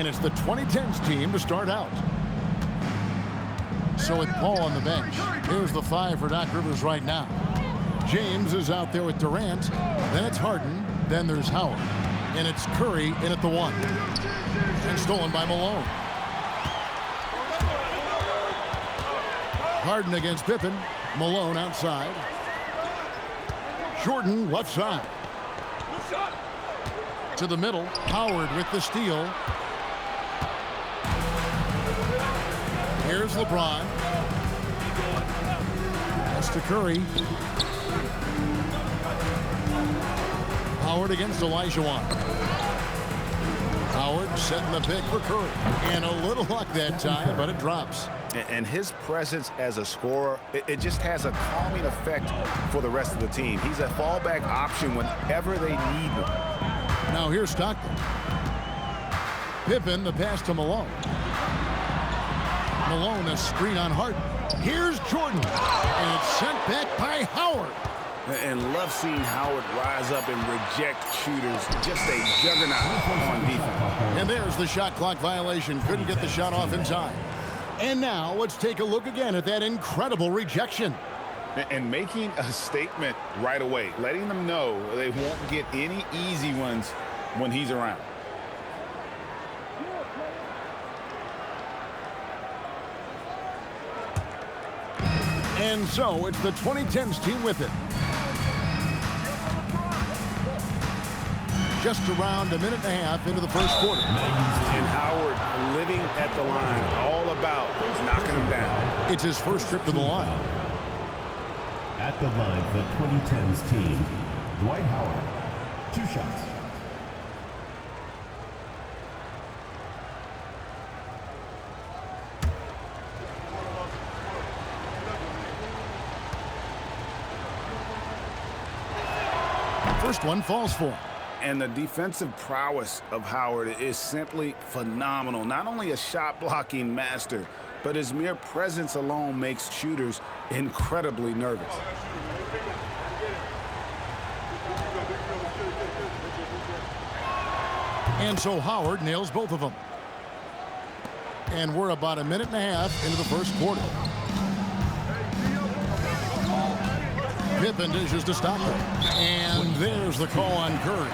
And it's the 2010s team to start out. So with Paul on the bench, here's the 5 for Doc Rivers right now. James is out there with Durant. Then it's Harden. Then there's Howard. And it's Curry in at the 1. And stolen by Malone. Harden against Pippen. Malone outside. Jordan left side. To the middle. Howard with the steal. Here's LeBron. That's to Curry. Howard against Olajuwon. Howard setting the pick for Curry. And a little luck that time, but it drops. And his presence as a scorer, it just has a calming effect for the rest of the team. He's a fallback option whenever they need him. Now here's Stockton. Pippen, the pass to Malone. Malone, a screen on Harden. Here's Jordan. And it's sent back by Howard. And love seeing Howard rise up and reject shooters. Just a juggernaut on defense. And there's the shot clock violation. Couldn't get the shot off in time. And now let's take a look again at that incredible rejection. And making a statement right away, letting them know they won't get any easy ones when he's around. And so it's the 2010s team with it. Just around a minute and a half into the first quarter. And Howard living at the line, all about knocking him down. It's his first trip to the line. At the line, the 2010s team, Dwight Howard, 2 shots. First one falls for him. And the defensive prowess of Howard is simply phenomenal. Not only a shot-blocking master, but his mere presence alone makes shooters incredibly nervous. And so Howard nails both of them. And we're about a minute and a half into the first quarter. Pippen dishes to Stockton. And there's the call on Curry.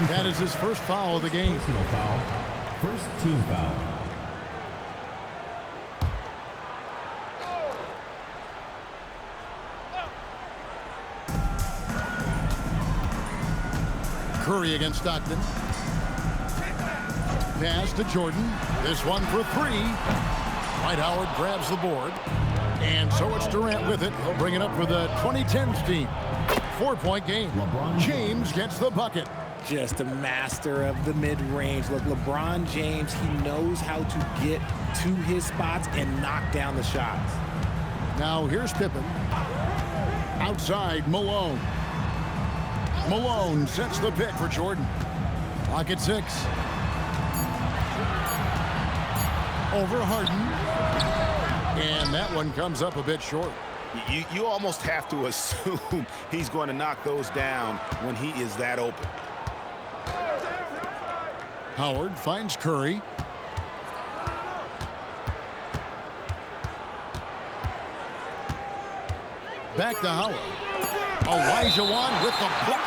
That is his first foul of the game. First team foul. Curry against Stockton. Pass to Jordan. This one for 3. Dwight Howard grabs the board. And so it's Durant with it. He'll bring it up for the 2010s team. 4-point game. James gets the bucket. Just a master of the mid-range. Look, LeBron James, he knows how to get to his spots and knock down the shots. Now here's Pippen. Outside, Malone. Malone sets the pick for Jordan. Clock at 6. Over Harden. And that one comes up a bit short. You almost have to assume he's going to knock those down when he is that open. Howard finds Curry. Back to Howard. Olajuwon with the block.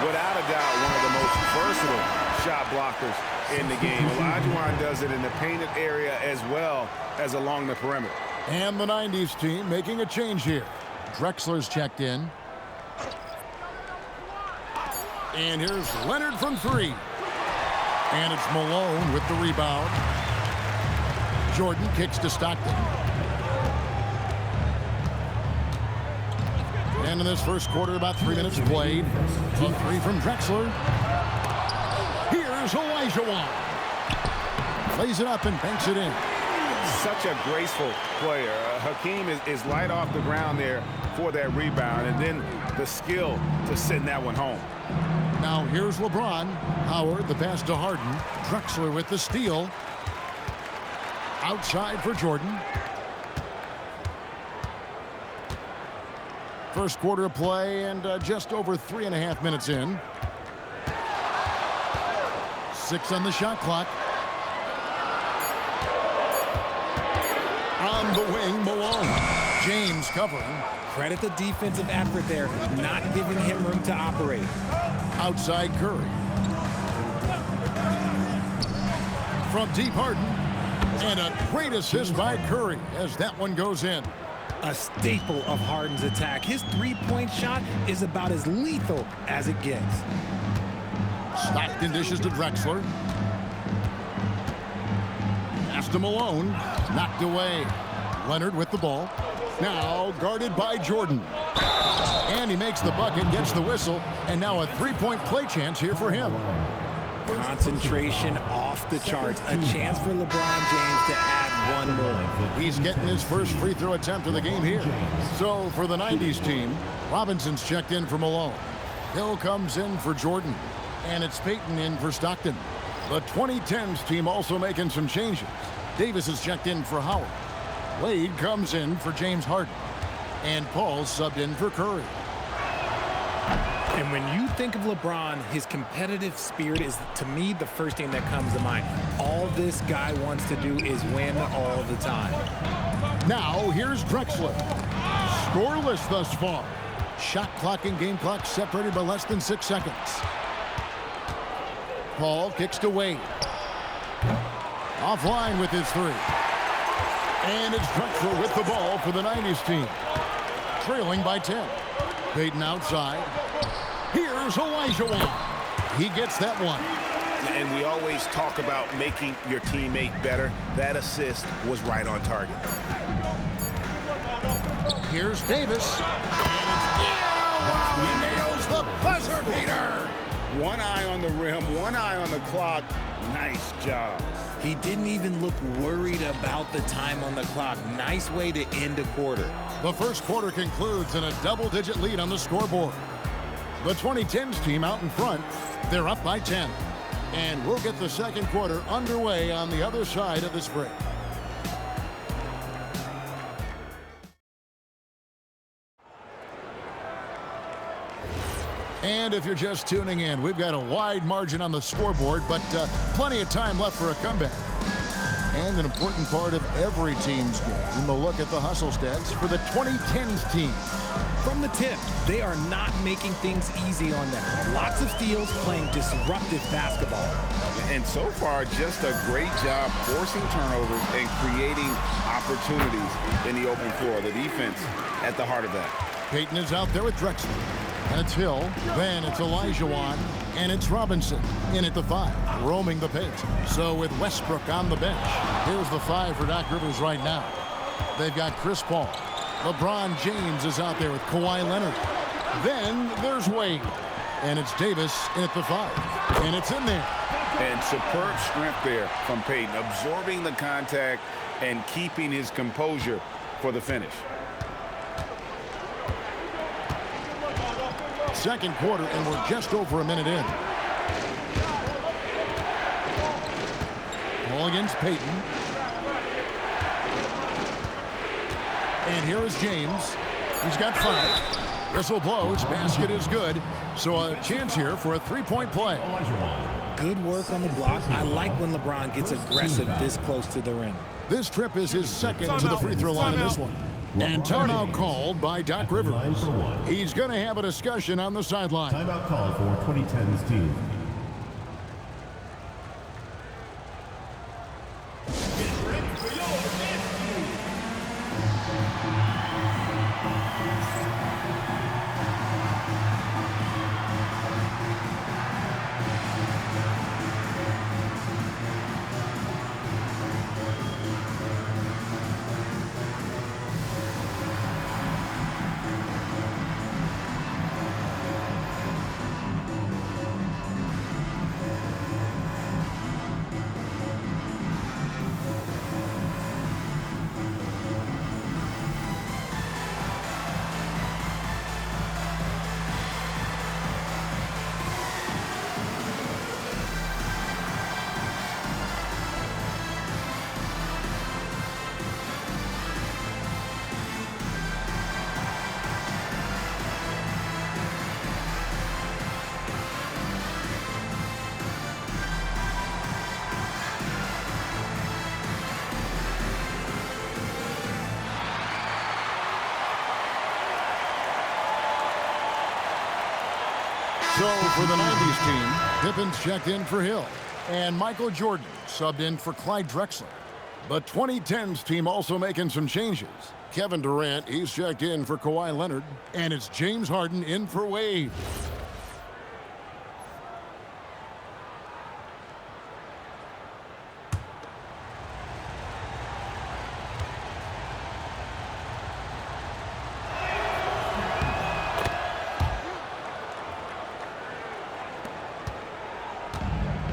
Without a doubt, one of the most versatile shot blockers in the game. Olajuwon does it in the painted area as well as along the perimeter. And the 90s team making a change here. Drexler's checked in. And here's Leonard from 3. And it's Malone with the rebound. Jordan kicks to Stockton. And in this first quarter, about 3 minutes played. A 3 from Drexler. Here's Olajuwon. Plays it up and banks it in. Such a graceful player. Hakeem is light off the ground there for that rebound, and then the skill to send that one home. Now here's LeBron. Howard, the pass to Harden. Drexler with the steal. Outside for Jordan. First quarter of play and just over 3.5 minutes in. 6 on the shot clock. On the wing, Malone. James covering. Credit the defensive effort there, not giving him room to operate. Outside Curry. From deep, Harden. And a great assist by Curry as that one goes in. A staple of Harden's attack. His three-point shot is about as lethal as it gets. Stockton dishes to Drexler. Pass to Malone. Knocked away. Leonard with the ball. Now guarded by Jordan. And he makes the bucket, gets the whistle, and now a three-point play chance here for him. Concentration off the charts. A chance for LeBron James to add one more. He's getting his first free throw attempt of the game here. So for the 90s team, Robinson's checked in for Malone. Hill comes in for Jordan. And it's Payton in for Stockton. The 2010s team also making some changes. Davis is checked in for Howard. Wade comes in for James Harden. And Paul's subbed in for Curry. And when you think of LeBron, his competitive spirit is, to me, the first thing that comes to mind. All this guy wants to do is win all the time. Now, here's Drexler. Scoreless thus far. Shot clock and game clock separated by less than 6 seconds. Paul kicks to Wade. Offline with his three. And it's Drexler with the ball for the 90s team. Trailing by 10. Payton outside. Here's Olajuwon. He gets that one. And we always talk about making your teammate better. That assist was right on target. Here's Davis. He nails the buzzer beater. One eye on the rim, one eye on the clock. Nice job. He didn't even look worried about the time on the clock. Nice way to end a quarter. The first quarter concludes in a double-digit lead on the scoreboard. The 2010s team out in front. They're up by 10. And we'll get the second quarter underway on the other side of this break. And if you're just tuning in, we've got a wide margin on the scoreboard, but plenty of time left for a comeback. And an important part of every team's game, we'll look at the hustle stats for the 2010s team. From the tip, they are not making things easy on them. Lots of steals, playing disruptive basketball. And so far, just a great job forcing turnovers and creating opportunities in the open floor. The defense at the heart of that. Payton is out there with Drexler. And it's Hill, then it's Olajuwon, and it's Robinson in at the 5, roaming the paint. So with Westbrook on the bench, here's the 5 for Doc Rivers right now. They've got Chris Paul. LeBron James is out there with Kawhi Leonard. Then there's Wade, and it's Davis in at the 5, and it's in there. And superb strength there from Payton, absorbing the contact and keeping his composure for the finish. Second quarter, and we're just over a minute in. Ball against Payton. And here is James. He's got 5. Whistle blows. Basket is good. So a chance here for a three-point play. Good work on the block. I like when LeBron gets aggressive this close to the rim. This trip is his second to the free throw line in this one. And timeout called by Doc Rivers. He's going to have a discussion on the sideline. Timeout call for 2010's team. So for the 90s team, Pippen's checked in for Hill. And Michael Jordan subbed in for Clyde Drexler. The 2010s team also making some changes. Kevin Durant, he's checked in for Kawhi Leonard. And it's James Harden in for Wade.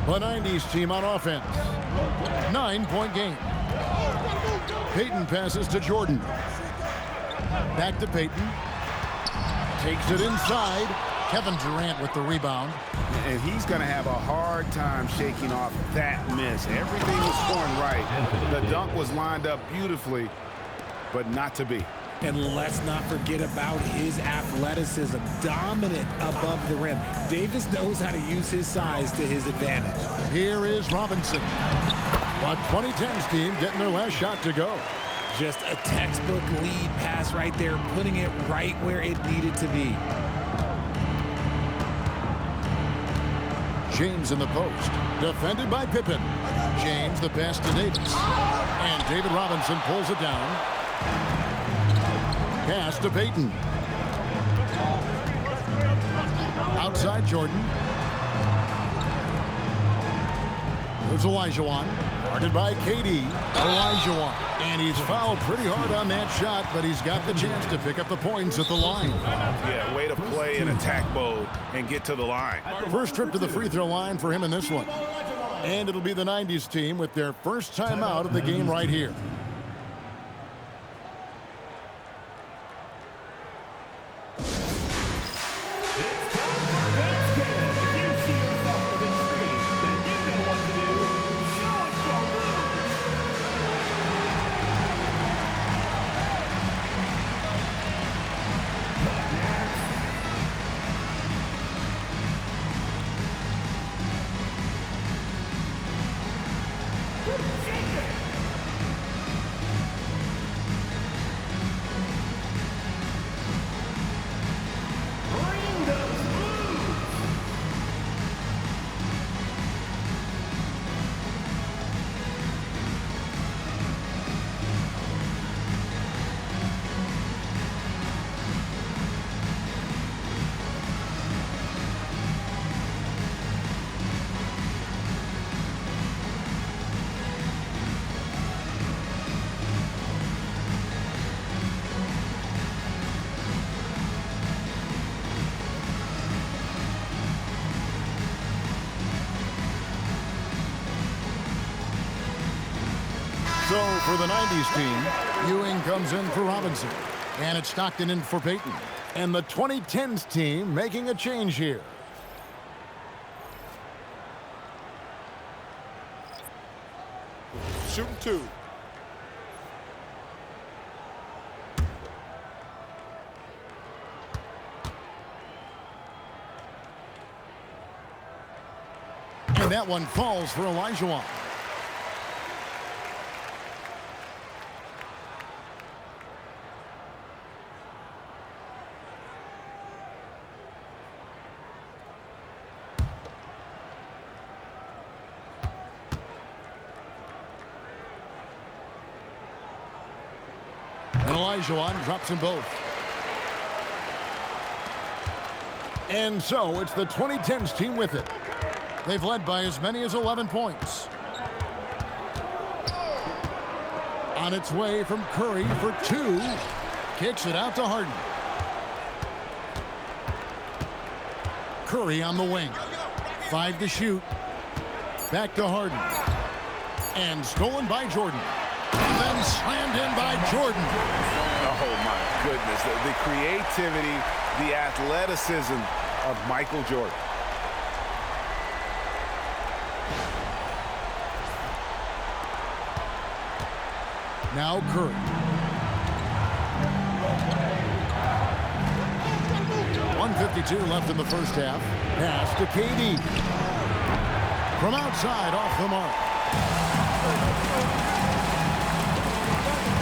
The 90s team on offense. 9-point game. Payton passes to Jordan. Back to Payton. Takes it inside. Kevin Durant with the rebound. And he's going to have a hard time shaking off that miss. Everything was scoring right. The dunk was lined up beautifully, but not to be. And let's not forget about his athleticism. Dominant above the rim. Davis knows how to use his size to his advantage. Here is Robinson. The 2010s team getting their last shot to go. Just a textbook lead pass right there, putting it right where it needed to be. James in the post. Defended by Pippen. James the pass to Davis. And David Robinson pulls it down. Pass to Payton. Outside Jordan. There's Olajuwon. Guarded by KD. Olajuwon. And he's fouled pretty hard on that shot, but he's got the chance to pick up the points at the line. Yeah, way to play in attack mode and get to the line. First trip to the free throw line for him in this one. And it'll be the 90s team with their first time out of the game right here. So for the 90s team, Ewing comes in for Robinson. And it's Stockton in for Payton. And the 2010s team making a change here. Shooting two. And that one falls for Olajuwon. And Olajuwon drops them both. And so it's the 2010s team with it. They've led by as many as 11 points. On its way from Curry for two. Kicks it out to Harden. Curry on the wing. 5 to shoot. Back to Harden. And stolen by Jordan. And then slammed in by Jordan. Oh, my goodness. The creativity, the athleticism of Michael Jordan. Now Curry. .152 left in the first half. Pass to KD. From outside, off the mark.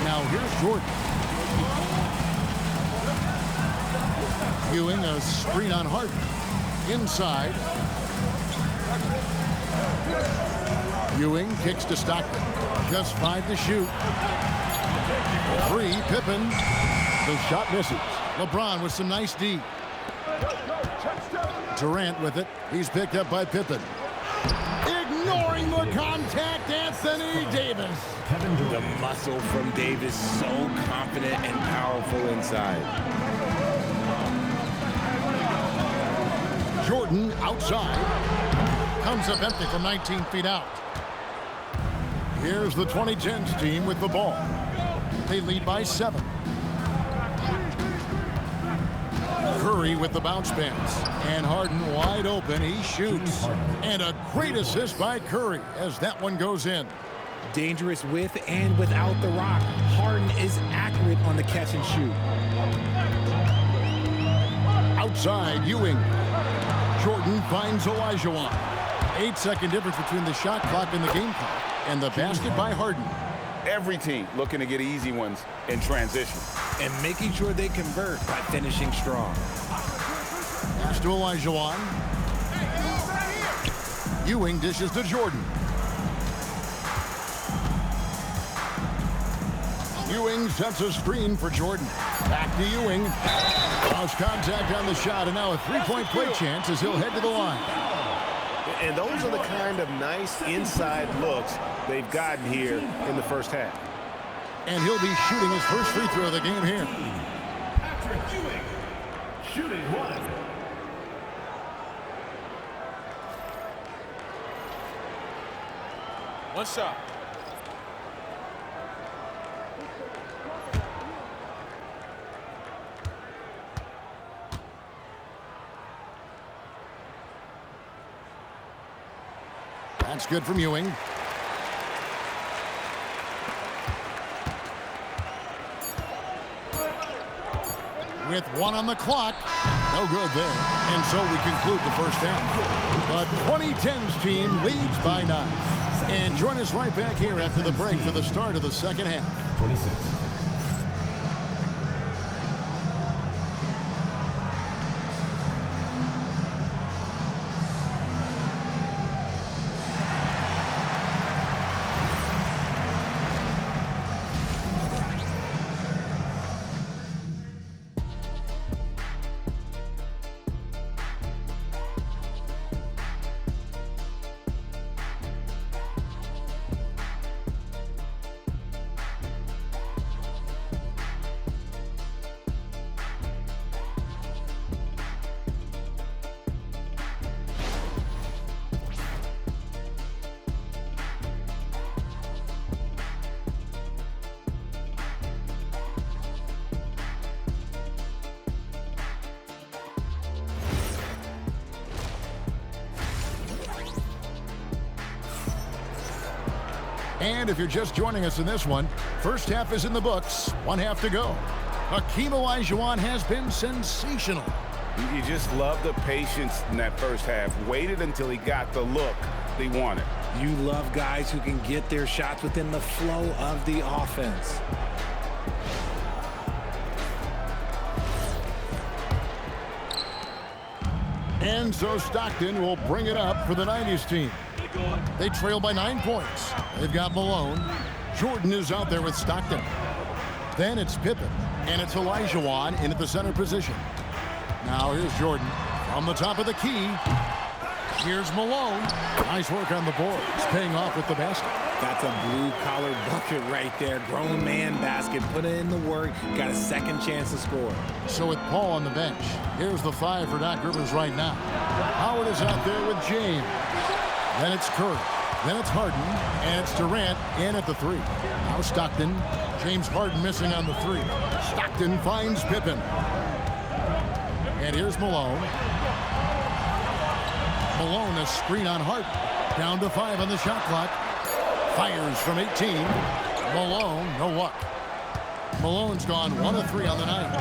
Now here's Jordan. Ewing, a screen on Harden. Inside. Ewing kicks to Stockton. Just 5 to shoot. 3, Pippen. The shot misses. LeBron with some nice D. Durant with it. He's picked up by Pippen. Ignoring the contact, Anthony Davis. The muscle from Davis, so confident and powerful inside. Jordan outside. Comes up empty from 19 feet out. Here's the 2010s team with the ball. They lead by 7. Curry with the bounce pass. And Harden wide open. He shoots. And a great assist by Curry as that one goes in. Dangerous with and without the rock. Harden is accurate on the catch and shoot. Outside, Ewing. Jordan finds Olajuwon. 8-second difference between the shot clock and the game clock. And the basket by Harden. Every team looking to get easy ones in transition. And making sure they convert by finishing strong. Pass to Olajuwon. Ewing dishes to Jordan. Ewing sets a screen for Jordan. Back to Ewing. Lost contact on the shot, and now a 3-point play chance as he'll head to the line. And those are the kind of nice inside looks they've gotten here in the first half. And he'll be shooting his first free throw of the game here. Patrick Ewing, shooting 1. One shot. That's good from Ewing. With 1 on the clock. No good there. And so we conclude the first half. The 2010s team leads by 9. And join us right back here after the break for the start of the second half. 26. And if you're just joining us in this one, first half is in the books. 1 half to go. Hakeem Olajuwon has been sensational. You just love the patience in that first half. Waited until he got the look they wanted. You love guys who can get their shots within the flow of the offense. And so Stockton will bring it up for the 90s team. They trail by 9 points. They've got Malone. Jordan is out there with Stockton. Then it's Pippen. And it's Olajuwon in at the center position. Now here's Jordan from the top of the key. Here's Malone. Nice work on the board. It's paying off with the basket. That's a blue-collar bucket right there. Grown man basket. Put in the work. Got a second chance to score. So with Paul on the bench, here's the 5 for Doc Rivers right now. Howard is out there with James. Then it's Curry. Then it's Harden. And it's Durant in at the 3. Now Stockton. James Harden missing on the 3. Stockton finds Pippen. And here's Malone. Malone, a screen on Harden. Down to 5 on the shot clock. Fires from 18. Malone, no luck. Malone's gone 1 of 3 on the night.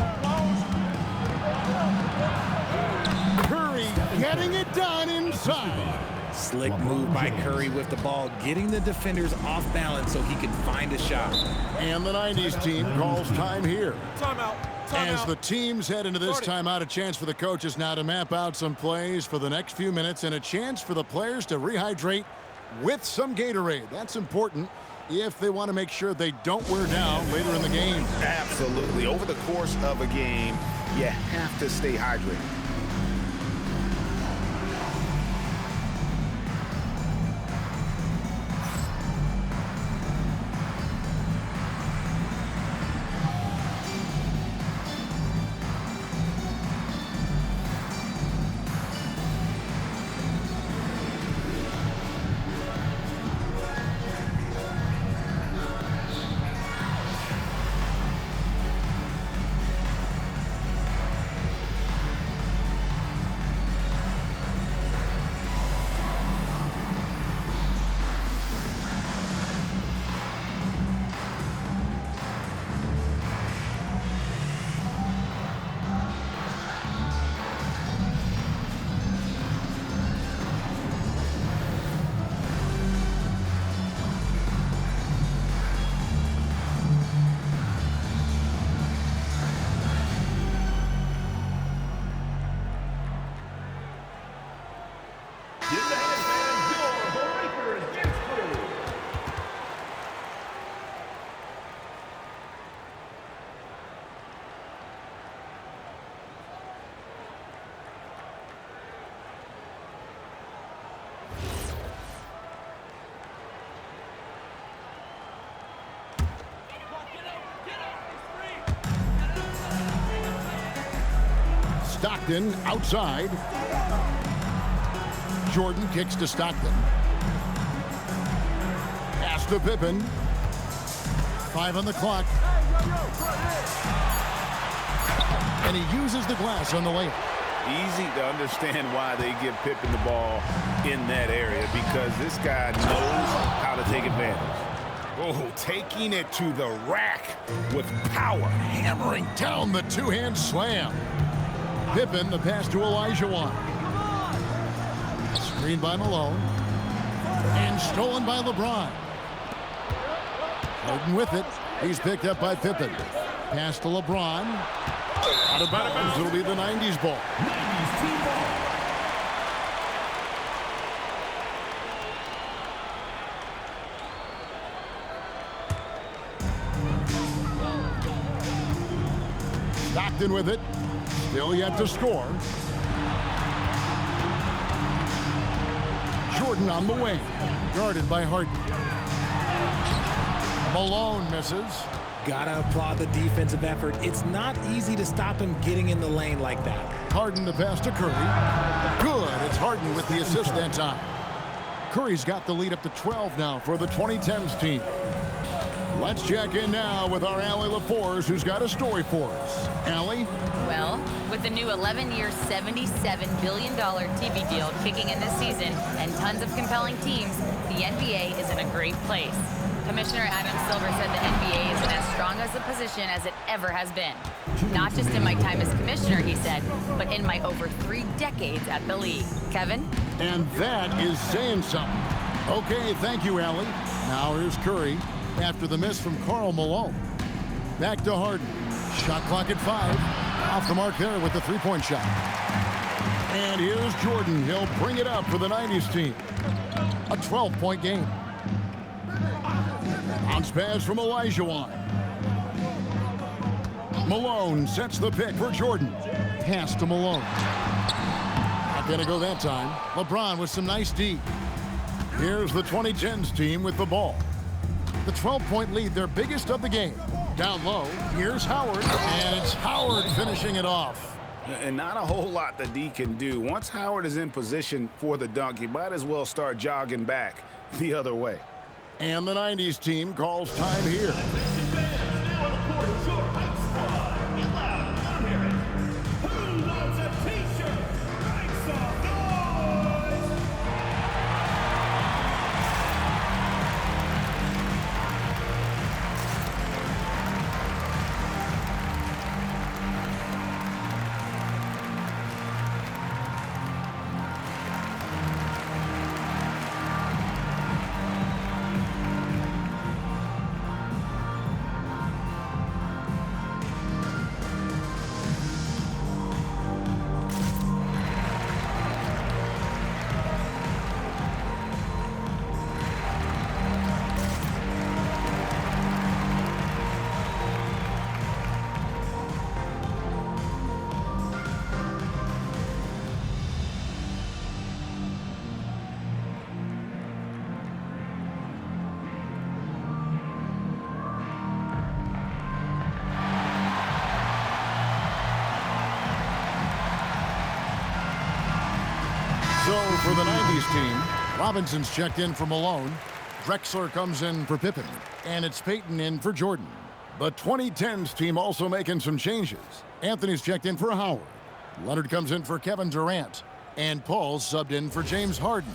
Curry getting it done inside. Slick move by Curry with the ball, getting the defenders off balance so he can find a shot. And the 90s team calls time here. Timeout. As the teams head into this timeout, a chance for the coaches now to map out some plays for the next few minutes and a chance for the players to rehydrate with some Gatorade. That's important if they want to make sure they don't wear down later in the game. Absolutely. Over the course of a game, you have to stay hydrated. Stockton outside. Jordan kicks to Stockton. Pass to Pippen. 5 on the clock. And he uses the glass on the layup. Easy to understand why they give Pippen the ball in that area, because this guy knows how to take advantage. Oh, taking it to the rack with power, hammering down the two-hand slam. Pippen, the pass to Olajuwon. Screen by Malone. And stolen by LeBron. Harden with it. He's picked up by Pippen. Pass to LeBron. Out of bounds. It'll be the 90s ball. 90s team ball. Stockton with it. Still yet to score. Jordan on the wing. Guarded by Harden. Malone misses. Gotta applaud the defensive effort. It's not easy to stop him getting in the lane like that. Harden the pass to Curry. Good. It's Harden with the assist that time. Curry's got the lead up to 12 now for the 2010s team. Let's check in now with our Allie LaForce, who's got a story for us. Allie? Well, with the new 11-year, $77 billion TV deal kicking in this season and tons of compelling teams, the NBA is in a great place. Commissioner Adam Silver said the NBA is in as strong as a position as it ever has been. Not just in my time as commissioner, he said, but in my over 3 decades at the league. Kevin? And that is saying something. Okay, thank you, Allie. Now here's Curry after the miss from Karl Malone. Back to Harden. Shot clock at 5. Off the mark there with the three-point shot. And here's Jordan. He'll bring it up for the 90s team. A 12-point game. Bounce pass from Olajuwon. Malone sets the pick for Jordan. Pass to Malone. Not gonna go that time. LeBron with some nice D. Here's the 2010s team with the ball. The 12-point lead, their biggest of the game. Down low, here's Howard, and it's Howard finishing it off. And not a whole lot that D can do. Once Howard is in position for the dunk, he might as well start jogging back the other way. And the 90s team calls time here. So for the 90s team, Robinson's checked in for Malone. Drexler comes in for Pippen. And it's Payton in for Jordan. The 2010s team also making some changes. Anthony's checked in for Howard. Leonard comes in for Kevin Durant. And Paul's subbed in for James Harden.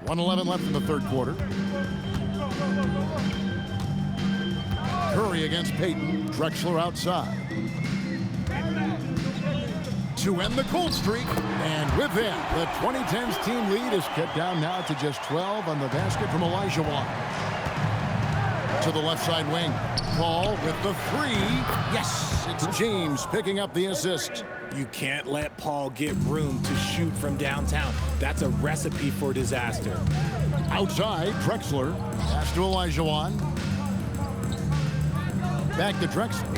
1:11 left in the third quarter. Curry against Payton. Drexler outside. To end the cold streak. And with that, the 2010s team lead is cut down now to just 12 on the basket from Elijah Wan. To the left side wing. Paul with the three. Yes, it's James picking up the assist. You can't let Paul get room to shoot from downtown. That's a recipe for disaster. Outside, Drexler. Pass to Elijah Wan. Back to Drexler.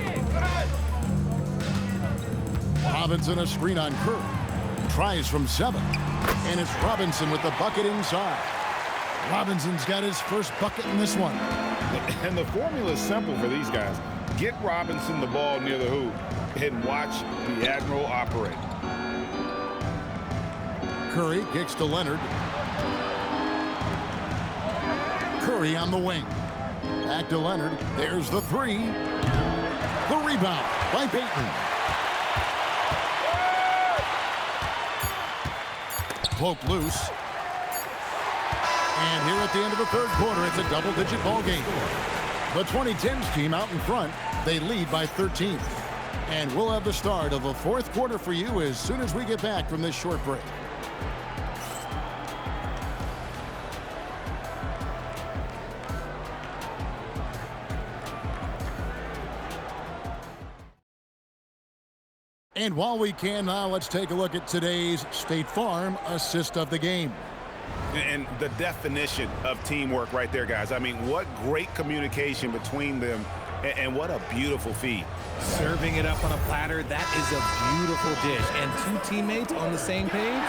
Robinson a screen on Curry. Tries from 7. And it's Robinson with the bucket inside. Robinson's got his first bucket in this one. And the formula is simple for these guys. Get Robinson the ball near the hoop and watch the Admiral operate. Curry kicks to Leonard. Curry on the wing. Back to Leonard. There's the three. The rebound by Payton. Poke loose. And here at the end of the third quarter, it's a double-digit ball game. The 2010s team out in front. They lead by 13. And we'll have the start of the fourth quarter for you as soon as we get back from this short break. And while we can now, let's take a look at today's State Farm assist of the game. And the definition of teamwork right there, guys. I mean, what great communication between them, and what a beautiful feed. Serving it up on a platter, that is a beautiful dish. And two teammates on the same page.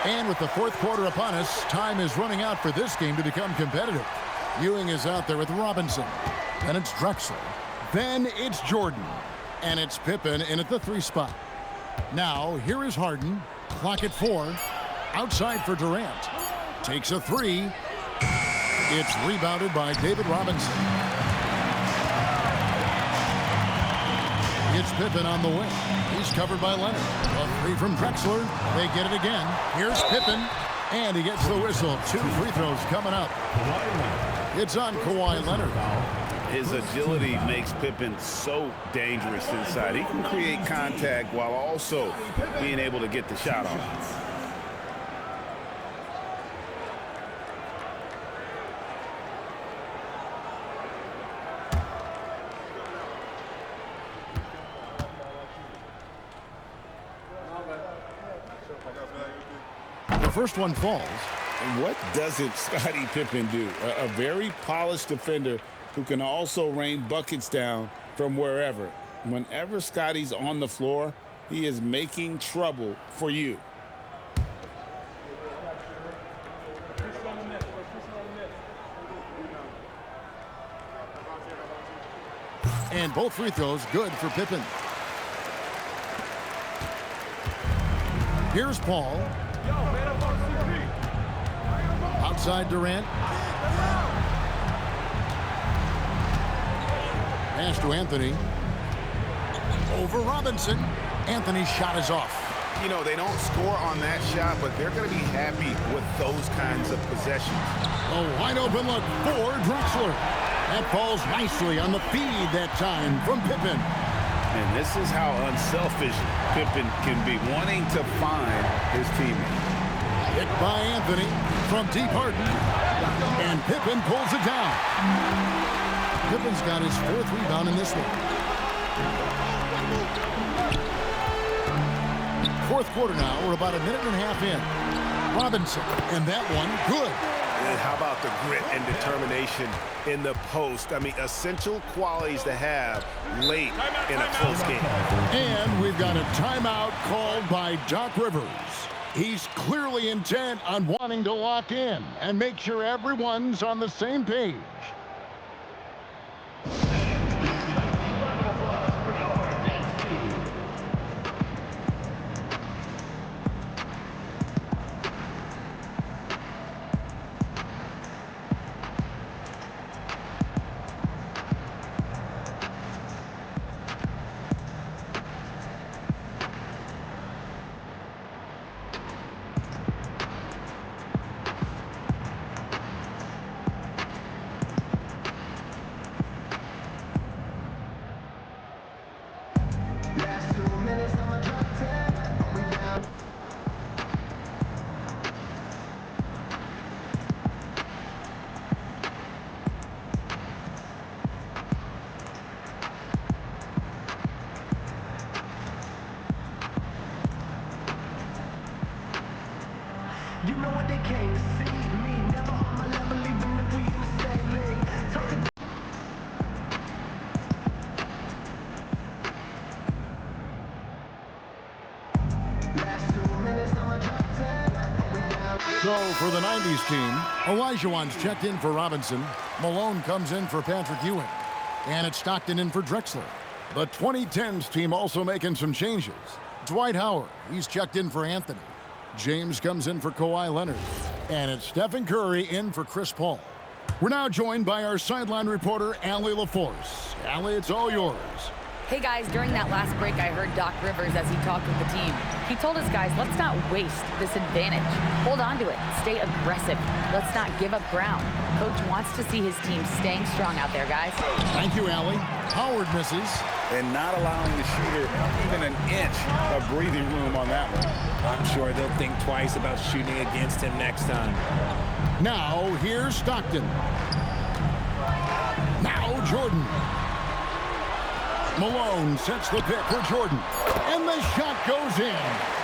And with the fourth quarter upon us, time is running out for this game to become competitive. Ewing is out there with Robinson. Then it's Drexler. Then it's Jordan. And it's Pippen in at the 3 spot. Now, here is Harden. Clock at 4. Outside for Durant. Takes a 3. It's rebounded by David Robinson. It's Pippen on the wing. He's covered by Leonard. A 3 from Drexler. They get it again. Here's Pippen. And he gets the whistle. 2 free throws coming up. It's on Kawhi Leonard. His agility makes Pippen so dangerous inside. He can create contact while also being able to get the shot off. The first one falls. And what doesn't Scottie Pippen do? A very polished defender who can also rain buckets down from wherever. Whenever Scottie's on the floor, he is making trouble for you. And both free throws good for Pippen. Here's Paul. Outside Durant. Pass to Anthony. Over Robinson. Anthony's shot is off. You know, they don't score on that shot, but they're going to be happy with those kinds of possessions. A wide open look for Drexler. That falls nicely on the feed that time from Pippen. And this is how unselfish Pippen can be, wanting to find his teammate. Hit by Anthony from deep Harden. And Pippen pulls it down. Pippen's got his 4th rebound in this one. Fourth quarter now. We're about a minute and a half in. Robinson. And that one, good. And how about the grit and determination in the post? I mean, essential qualities to have late in a close game. And we've got a timeout called by Doc Rivers. He's clearly intent on wanting to lock in and make sure everyone's on the same page. So for the 90s team, Olajuwon's checked in for Robinson. Malone comes in for Patrick Ewing. And it's Stockton in for Drexler. The 2010s team also making some changes. Dwight Howard, he's checked in for Anthony. James comes in for Kawhi Leonard. And it's Stephen Curry in for Chris Paul. We're now joined by our sideline reporter, Allie LaForce. Allie, it's all yours. Hey guys, during that last break, I heard Doc Rivers as he talked with the team. He told his guys, let's not waste this advantage. Hold on to it. Stay aggressive. Let's not give up ground. Coach wants to see his team staying strong out there, guys. Thank you, Allie. Howard misses. And not allowing the shooter even an inch of breathing room on that one. I'm sure they'll think twice about shooting against him next time. Now, here's Stockton. Now, Jordan. Malone sets the pick for Jordan. And the shot goes in.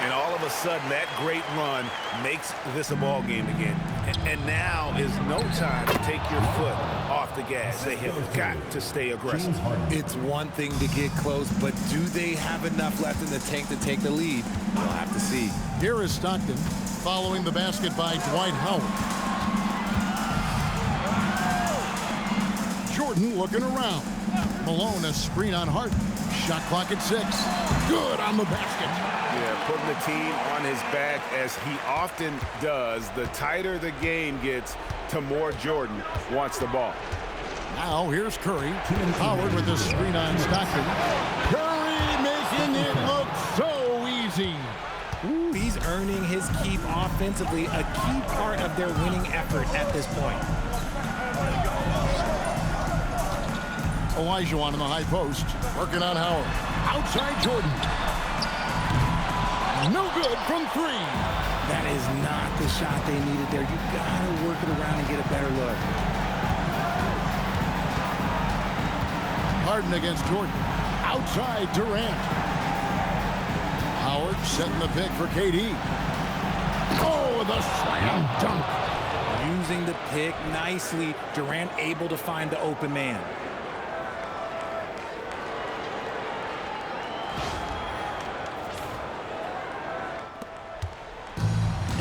And all of a sudden, that great run makes this a ball game again. And now is no time to take your foot off the gas. They have got to stay aggressive. It's one thing to get close, but do they have enough left in the tank to take the lead? We'll have to see. Here is Stockton following the basket by Dwight Howard. Jordan looking around. Malone a screen on Harden. Shot clock at 6. Good on the basket. Yeah, putting the team on his back as he often does. The tighter the game gets, the more Jordan wants the ball. Now here's Curry. Howard with the screen on Stockton. Curry making it look so easy. He's earning his keep offensively, a key part of their winning effort at this point. Olajuwon in the high post, working on Howard. Outside Jordan. No good from 3. That is not the shot they needed there. You gotta work it around and get a better look. Harden against Jordan. Outside Durant. Howard setting the pick for KD. Oh, the slam dunk. Using the pick nicely. Durant able to find the open man.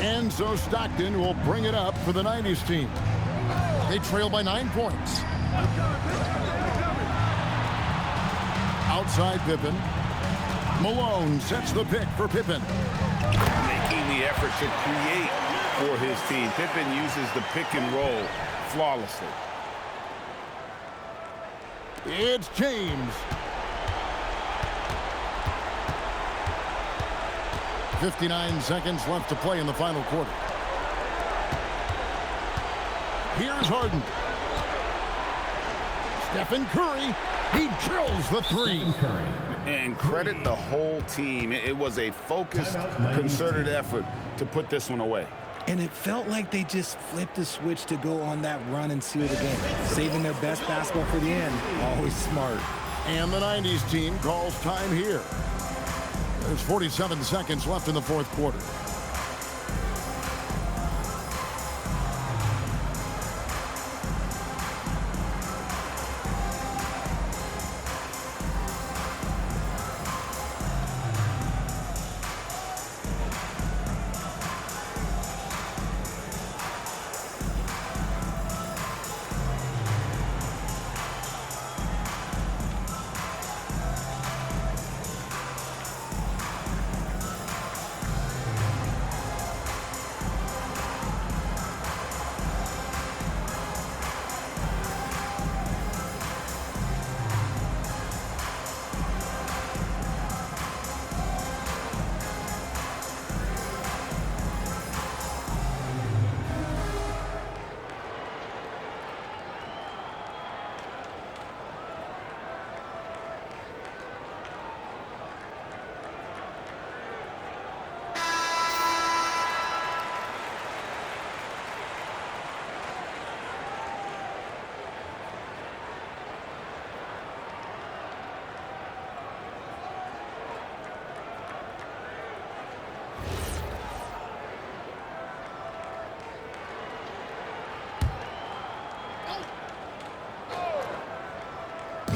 And so Stockton will bring it up for the 90s team. They trail by 9 points. Outside Pippen. Malone sets the pick for Pippen. Making the effort to create for his team. Pippen uses the pick and roll flawlessly. It's James. 59 seconds left to play in the final quarter. Here's Harden. Stephen Curry. He drills the 3. And credit the whole team. It was a focused, concerted effort to put this one away. And it felt like they just flipped the switch to go on that run and seal the game. Saving their best basketball for the end. Always smart. And the 90s team calls time here. There's 47 seconds left in the 4th quarter.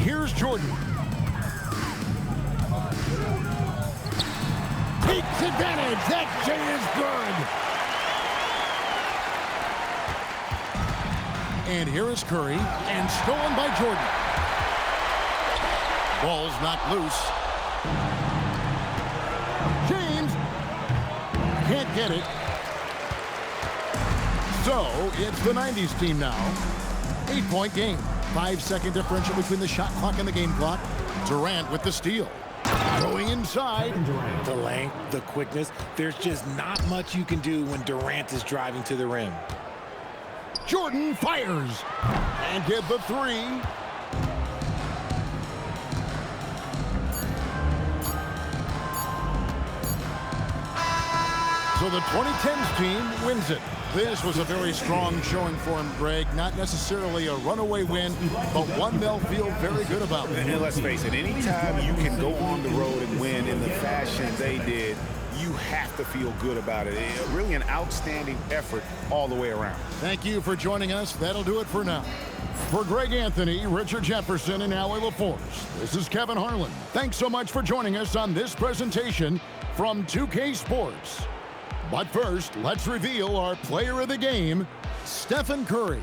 Here's Jordan. Takes advantage. That J is good. And here is Curry, and stolen by Jordan. Ball's knocked loose. James can't get it. So it's the 90s team now. 8-point game. 5-second differential between the shot clock and the game clock. Durant with the steal. Going inside. The length, the quickness. There's just not much you can do when Durant is driving to the rim. Jordan fires and get the three. So the 2010s team wins it. This was a very strong showing for him, Greg. Not necessarily a runaway win, but one they'll feel very good about. And let's face it, anytime you can go on the road and win in the fashion they did, you have to feel good about it. Really an outstanding effort all the way around. Thank you for joining us. That'll do it for now. For Greg Anthony, Richard Jefferson, and Allie LaForce, this is Kevin Harlan. Thanks so much for joining us on this presentation from 2K Sports. But first, let's reveal our player of the game, Stephen Curry.